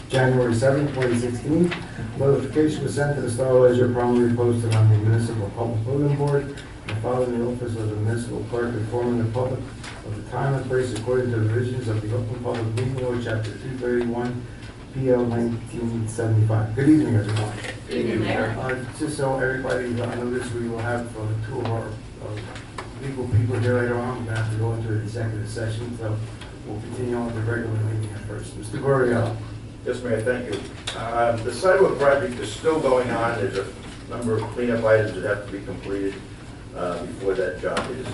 January 7, 2016. Notification was sent to the Star Ledger, promptly posted on the Municipal Public Bulletin Board, and filed in the office of the Municipal Clerk, informing the public of the time and place according to the provisions of the Open Public Meeting Law, Chapter 231, PL 1975. Good evening, everyone. Good evening, Mayor. Just so everybody knows, we will have two of our legal people here later on. We're going to have to go into an executive session, so we'll continue on with the regular meeting at first. Mr. Goriello. Yes, Mayor, thank you. The sidewalk project is still going on. There's a number of cleanup items that have to be completed before that job is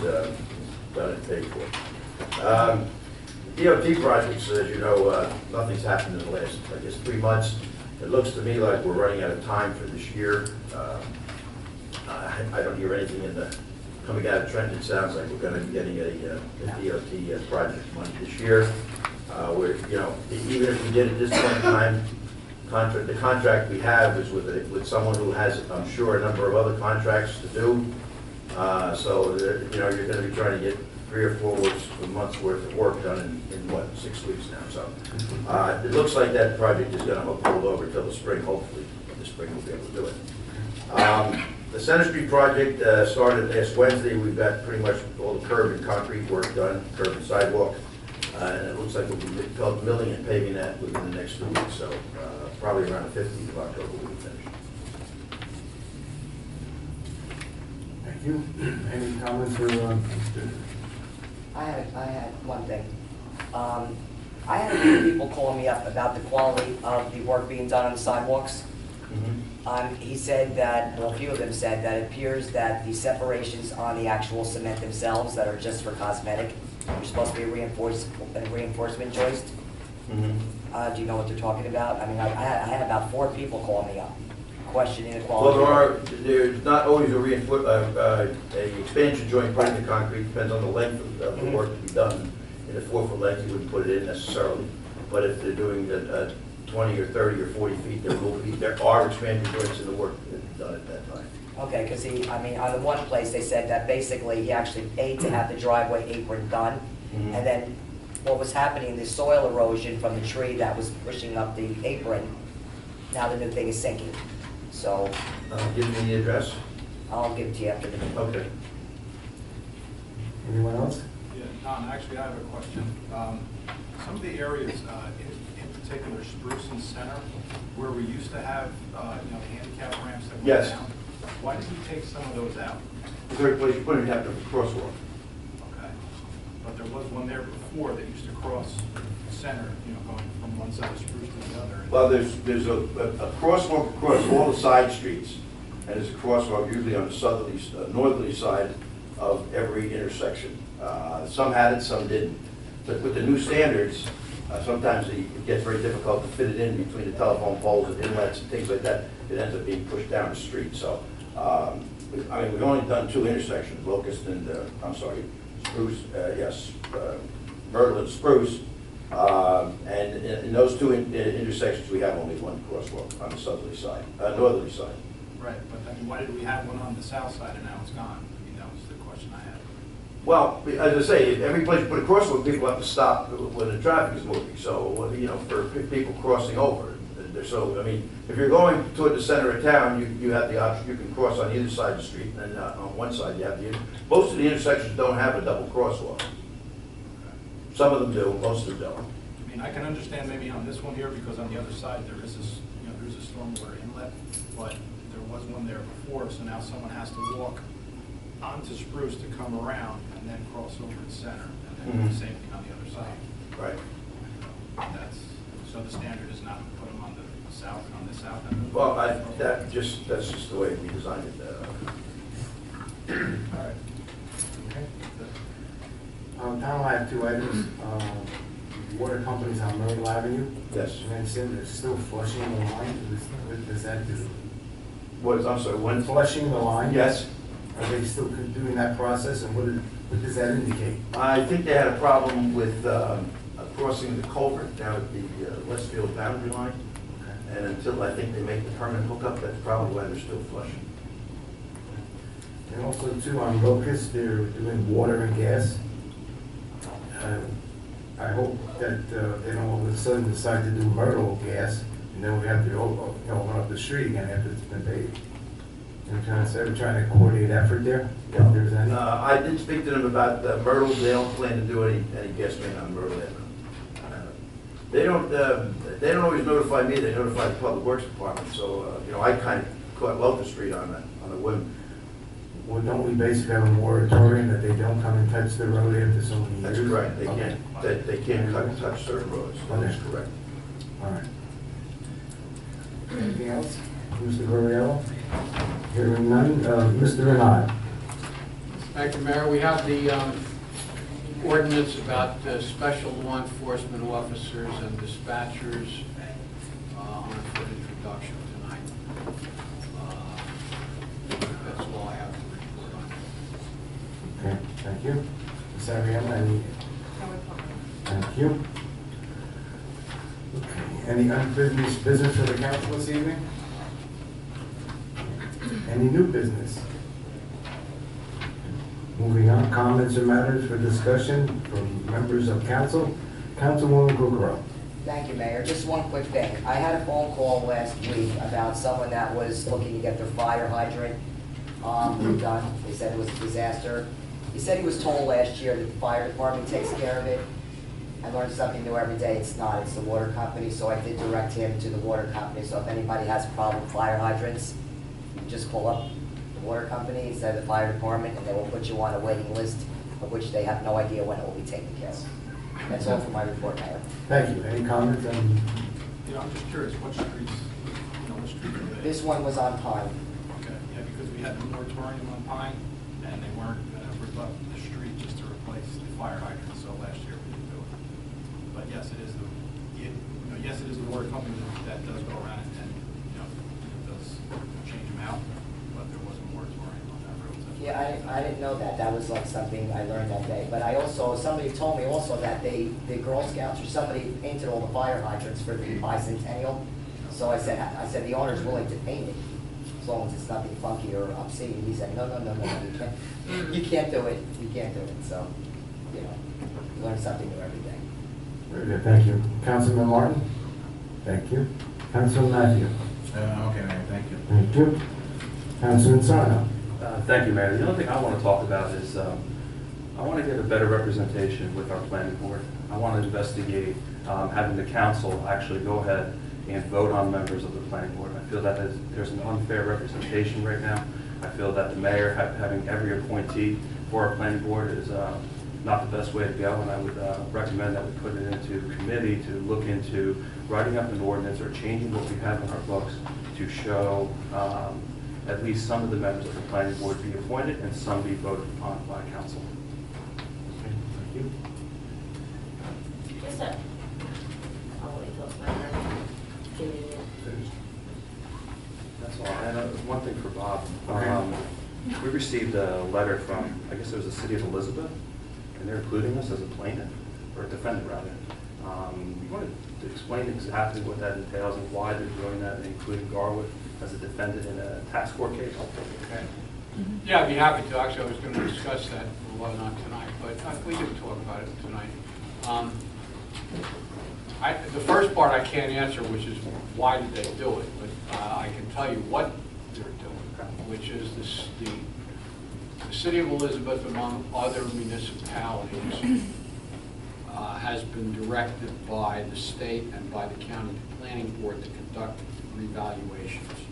done and paid for. DOT projects, as you know, nothing's happened in the last, I guess, 3 months. It looks to me like we're running out of time for this year. I don't hear anything coming out of Trent. It sounds like we're going to be getting a DOT project money this year. Even if we did at this point in time, the contract we have is with someone who has, I'm sure, a number of other contracts to do. So you're going to be trying to get 3 or 4 months worth of work done in what, 6 weeks now. So it looks like that project is going to hold over until the spring. Hopefully, in the spring we'll be able to do it. The Center Street project started last Wednesday. We've got pretty much all the curb and concrete work done, curb and sidewalk. And it looks like we'll be milling and paving that within the next 2 weeks. So probably around the 15th of October we'll be finished. Thank you. Any comments for Mr. I had one thing. I had a few people calling me up about the quality of the work being done on the sidewalks. He said that, well, a few of them said that it appears that the separations on the actual cement themselves that are just for cosmetic are supposed to be a reinforcement joist. Do you know what they're talking about? I mean, I had about 4 people calling me up questioning the quality. Well, there's not always a expansion joint put in the concrete. Depends on the length of the work to be done. In a 4-foot length, you wouldn't put it in necessarily. But if they're doing 20 or 30 or 40 feet, there are expansion joints in the work that's done at that time. Okay, because on the one place they said that basically he actually paid to have the driveway apron done, and then what was happening, the soil erosion from the tree that was pushing up the apron, now the new thing is sinking. So. Give me the address. I'll give it to you after the meeting. Okay. Anyone else? Yeah, Don, actually I have a question. Some of the areas, in particular Spruce and Center, where we used to have handicap ramps that went Yes. down, why did we take some of those out? The third place you put it, you have to have a crosswalk. Okay. But there was one there before that used to cross Center, going from one side of Spruce to the other. Well, there's a crosswalk across all the side streets, and there's a crosswalk usually on the northerly side of every intersection. Some had it, some didn't. But with the new standards, sometimes it gets very difficult to fit it in between the telephone poles and inlets and things like that. It ends up being pushed down the street. So, we've only done 2 intersections, Locust and, Spruce, Myrtle and Spruce. And in those 2 intersections, we have only 1 crosswalk on the northerly side. Right, but then why did we have one on the south side and now it's gone? That was the question I had. Well, as I say, every place you put a crosswalk, people have to stop when the traffic is moving. So, for people crossing over. So, if you're going toward the center of town, you have the option, you can cross on either side of the street, and on one side you have most of the intersections don't have a double crosswalk. Some of them do, most of them don't. I can understand maybe on this one here, because on the other side there is this, there's a stormwater inlet, but there was one there before, so now someone has to walk onto Spruce to come around and then cross over to Center, and then do the same thing on the other side. Right. So the standard is not to put them on the south end. Well, that's just the way we designed it. All right. Okay. Now I have 2 items. Water companies on Myrtle Avenue. Yes. And they said they're still flushing the line. What does that do? I'm sorry, when? Flushing the line? Yes. Are they still doing that process, and what does that indicate? I think they had a problem with crossing the culvert down at the Westfield boundary line. Okay. And until I think they make the permanent hookup, that's probably why they're still flushing. And also, too, on Locust, they're doing water and gas. I hope that they don't all of a sudden decide to do Myrtle gas, and then we have to open up the street again after it's been paved. You know what I'm trying to say? We're trying to coordinate effort there, if there's any. I did speak to them about Myrtle. They don't plan to do any gas main on Myrtle Avenue. They don't always notify me, they notify the Public Works Department, so, you know, I kind of caught Lotus Street on the whim. Well, don't we basically have a moratorium that they don't come and touch the road after so many years? That's correct, they Okay. can't, they can't touch certain roads, that's correct. All right. Anything else? Mr. Gurriello? Hearing none. Mr. Renata? Thank you, Mayor. We have the ordinance about special law enforcement officers and dispatchers on for introduction tonight. That's all I have to report on. Okay, thank you. Ms. Ariana, any? Thank you. Okay, any unfinished business for the council this evening? Any new business? Moving on, comments or matters for discussion from members of council. Councilwoman Kukrow. Thank you, Mayor. Just one quick thing. I had a phone call last week about someone that was looking to get their fire hydrant redone. They said it was a disaster. He said he was told last year that the fire department takes care of it. I learned something new every day. It's not. It's the water company. So I did direct him to the water company. So if anybody has a problem with fire hydrants, just call up the water company instead of the fire department, and they will put you on a waiting list, of which they have no idea when it will be taken care of. That's all for my report, Mayor. Thank you. Any comments on? You know, I'm just curious, what streets, you know, what street are they? This one was on time. Okay, yeah, because we had the moratorium on Pine, and they weren't gonna rip up the street just to replace the fire hydrant, so last year we didn't do it. But yes, it is yes, it is the water company that does go around and, you know, does change them out, but there was a moratorium on that road. Yeah, I didn't know that. That was like something I learned that day. But I also, somebody told me also that the Girl Scouts or somebody painted all the fire hydrants for the bicentennial. So I said the owner's willing to paint it, as long as it's nothing funky or obscene. He said, no, you can't do it. You can't do it. So, you know, you learn something new every day. Very good, thank you. Councilman Martin? Thank you. Councilman Matthew? Okay, Mayor, thank you. Thank you. Councilman Sarno? Thank you, Mayor. The only thing I want to talk about is I want to get a better representation with our planning board. I want to investigate having the council actually go ahead and vote on members of the planning board. I feel that there's an unfair representation right now. I feel that the mayor having every appointee for our planning board is not the best way to go, and I would recommend that we put it into committee to look into writing up an ordinance or changing what we have in our books to show at least some of the members of the planning board be appointed and some be voted upon by council. Okay, thank you. Just a, I'll wait till it's my turn. Give me a minute. That's all. And one thing for Bob. Okay. We received a letter from, I guess it was the city of Elizabeth, and they're including us as a plaintiff, or a defendant rather. You wanted to explain exactly what that entails and why they're doing that, including Garwood as a defendant in a tax court case? Okay. Yeah, I'd be happy to. Actually, I was going to discuss that, well, not tonight, but we can talk about it tonight. The first part I can't answer, which is why did they do it, but I can tell you what they're doing, which is the city of Elizabeth, among other municipalities, has been directed by the state and by the county planning board to conduct revaluations.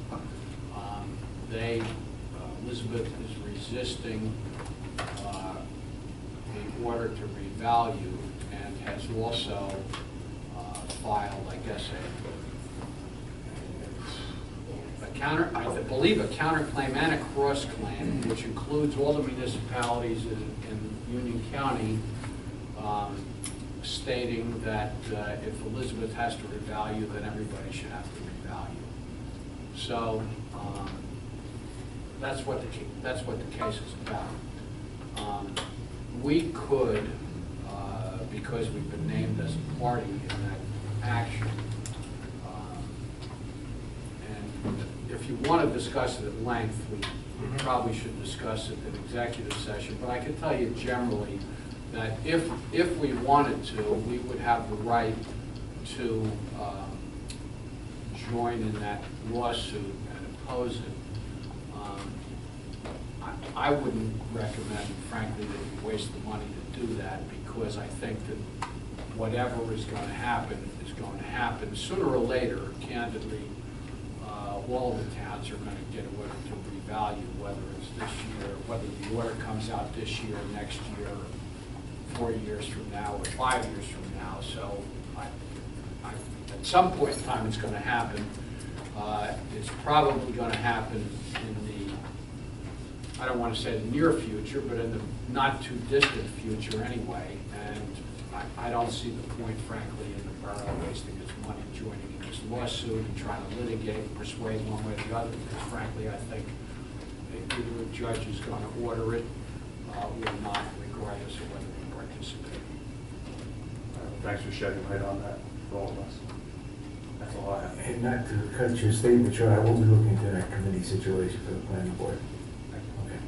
Elizabeth is resisting the order to revalue and has also filed, I guess, I believe a counterclaim and a cross-claim, which includes all the municipalities in Union County, stating that if Elizabeth has to revalue, then everybody should have to revalue. So that's what the case is about. We could, because we've been named as a party in that action, and if you want to discuss it at length, we probably should discuss it in executive session. But I can tell you generally that if we wanted to, we would have the right to join in that lawsuit and oppose it. I wouldn't recommend, frankly, that you waste the money to do that, because I think that whatever is going to happen is going to happen. Sooner or later, candidly, all of the towns are going to get ordered to revalue, whether it's this year, whether the order comes out this year, next year, 4 years from now, or 5 years from now. So at some point in time, it's going to happen. It's probably going to happen in the, I don't want to say the near future, but in the not too distant future anyway. And I don't see the point, frankly, in the borough wasting its money joining in this lawsuit and trying to litigate and persuade one way or the other, because frankly, I think either a judge is going to order it or not, regardless of whether we participate. Thanks for shedding light on that for all of us. That's all I have. And not to cut your statement short, I will be looking into that committee situation for the planning board. Okay.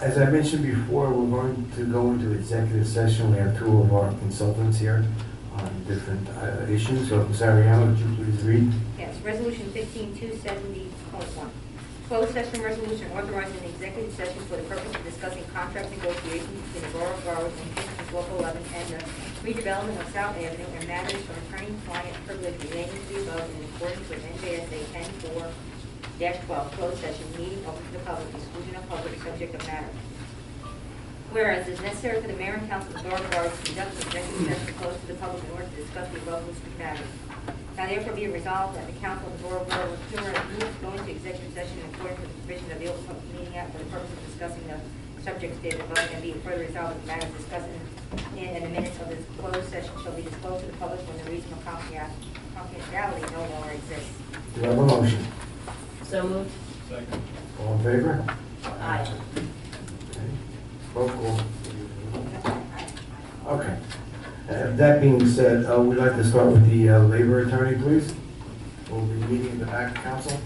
As I mentioned before, we're going to go into executive session. We have 2 of our consultants here on different issues. So, Ms. Ariano, would you please read? Yes, resolution 15270.1. Closed session resolution authorizing an executive session for the purpose of discussing contract negotiations between the Borough of Garwood and King's Local 11 and the redevelopment of South Avenue and matters of attorney-client privilege relating to the above in accordance with NJSA 10-4-12, closed session, meeting open to the public, exclusion of public, subject of matter. Whereas it is necessary for the mayor and council of the Borough of Garwood to conduct an executive session closed to the public in order to discuss the above listed matters. Now therefore be it resolved that the council of the Borough of Garwood move to go into executive session in accordance with the provision of the Open Public Meeting Act for the purpose of discussing the subjects stated above, and be it further resolved that the matters discussed in the minutes of this closed session shall be disclosed to the public when the reasonable confidentiality no longer exists. Do I have a motion? So moved. Second. All in favor? Aye. Okay. Roll call. Okay. That being said, we'd like to start with the labor attorney, please. We'll be meeting in the back, council.